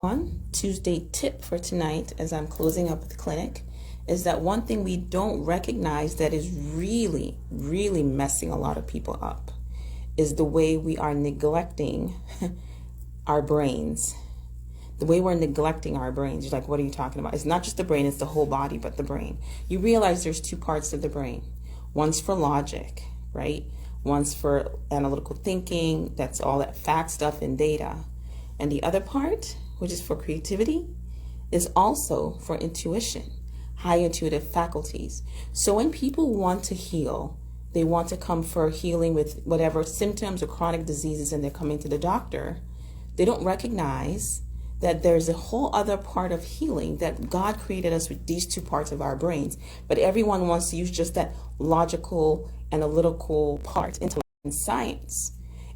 One Tuesday tip for tonight, as I'm closing up the clinic, is that one thing we don't recognize that is really, really messing a lot of people up is the way we are neglecting our brains. The way we're neglecting our brains. You're like, what are you talking about? It's not just the brain, it's the whole body, but the brain. You realize there's two parts of the brain. One's for logic, right? One's for analytical thinking. That's all that fact stuff and data. And the other part, which is for creativity, is also for intuition, high intuitive faculties. So when people want to heal, they want to come for healing with whatever symptoms or chronic diseases, and they're coming to the doctor, they don't recognize that there's a whole other part of healing, that God created us with these two parts of our brains. But everyone wants to use just that logical, analytical part, intellect and science,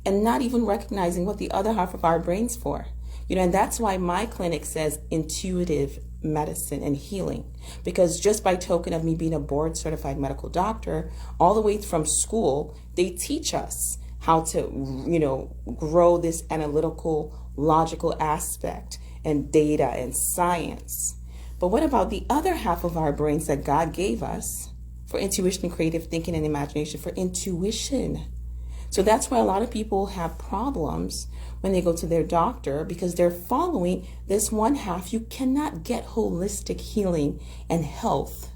and not even recognizing what the other half of our brain's for. And that's why my clinic says intuitive medicine and healing, because just by token of me being a board certified medical doctor, all the way from school, they teach us how to, grow this analytical, logical aspect and data and science. But what about the other half of our brains that God gave us for intuition, creative thinking, and imagination, for intuition? So that's why a lot of people have problems when they go to their doctor, because they're following this one half. You cannot get holistic healing and health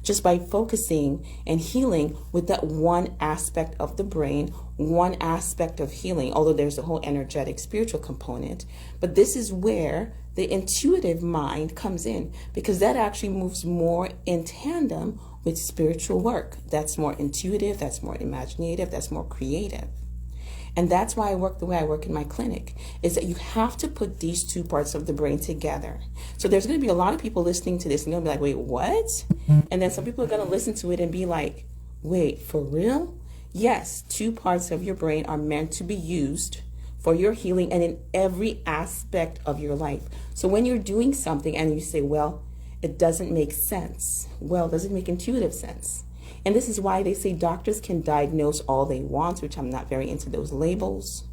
just by focusing and healing with that one aspect of the brain, one aspect of healing, although there's a whole energetic, spiritual component. But this is where the intuitive mind comes in, because that actually moves more in tandem with spiritual work. That's more intuitive, that's more imaginative, that's more creative. And that's why I work the way I work in my clinic, is that you have to put these two parts of the brain together. So there's going to be a lot of people listening to this and they'll be like, wait, what? And then some people are going to listen to it and be like, wait, for real? Yes, two parts of your brain are meant to be used for your healing and in every aspect of your life. So when you're doing something and you say, well, it doesn't make sense. Well, does it make intuitive sense? And this is why they say doctors can diagnose all they want, which I'm not very into those labels.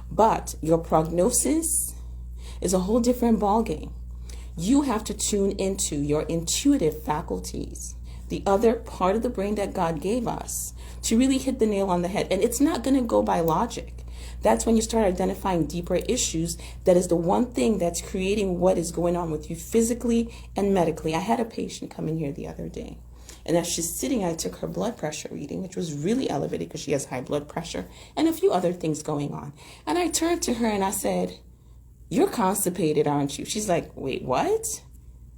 But your prognosis is a whole different ballgame. You have to tune into your intuitive faculties, the other part of the brain that God gave us, to really hit the nail on the head. And it's not going to go by logic. That's when you start identifying deeper issues. That is the one thing that's creating what is going on with you physically and medically. I had a patient come in here the other day, and as she's sitting, I took her blood pressure reading, which was really elevated because she has high blood pressure and a few other things going on. And I turned to her and I said, "You're constipated, aren't you?" She's like, "Wait, what?"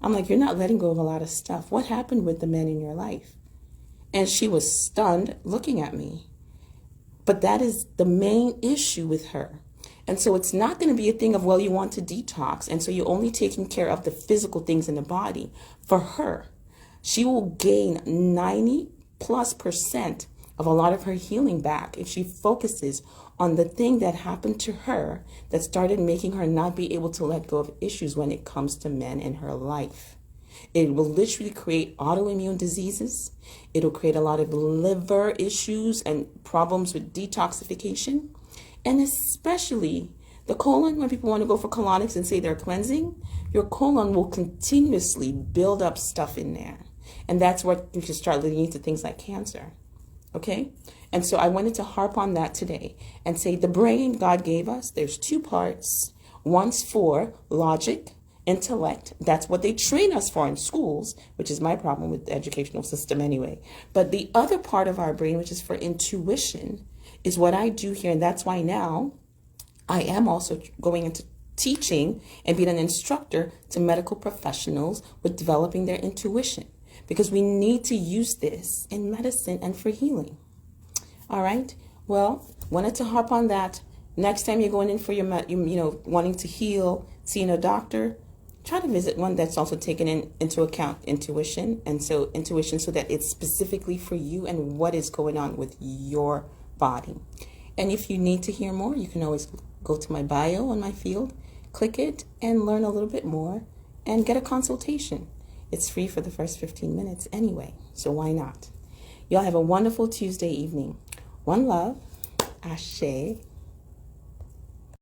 I'm like, "You're not letting go of a lot of stuff. What happened with the men in your life?" And she was stunned looking at me. But that is the main issue with her. And so it's not going to be a thing of, well, you want to detox, and so you're only taking care of the physical things in the body. For her, she will gain 90+% of a lot of her healing back if she focuses on the thing that happened to her that started making her not be able to let go of issues when it comes to men in her life. It will literally create autoimmune diseases. It'll create a lot of liver issues and problems with detoxification. And especially the colon, when people want to go for colonics and say they're cleansing, your colon will continuously build up stuff in there. And that's what you can start leading into things like cancer. Okay? And so I wanted to harp on that today and say the brain God gave us, there's two parts. One's for logic, intellect. That's what they train us for in schools, which is my problem with the educational system anyway. But the other part of our brain, which is for intuition, is what I do here. And that's why now I am also going into teaching and being an instructor to medical professionals with developing their intuition, because we need to use this in medicine and for healing. All right. Well, wanted to harp on that. Next time you're going in for your, wanting to heal, seeing a doctor, try to visit one that's also taken into account intuition. And so intuition, so that it's specifically for you and what is going on with your body. And if you need to hear more, you can always go to my bio on my field, click it, and learn a little bit more and get a consultation. It's free for the first 15 minutes anyway, so why not? Y'all have a wonderful Tuesday evening. One love. Ashe.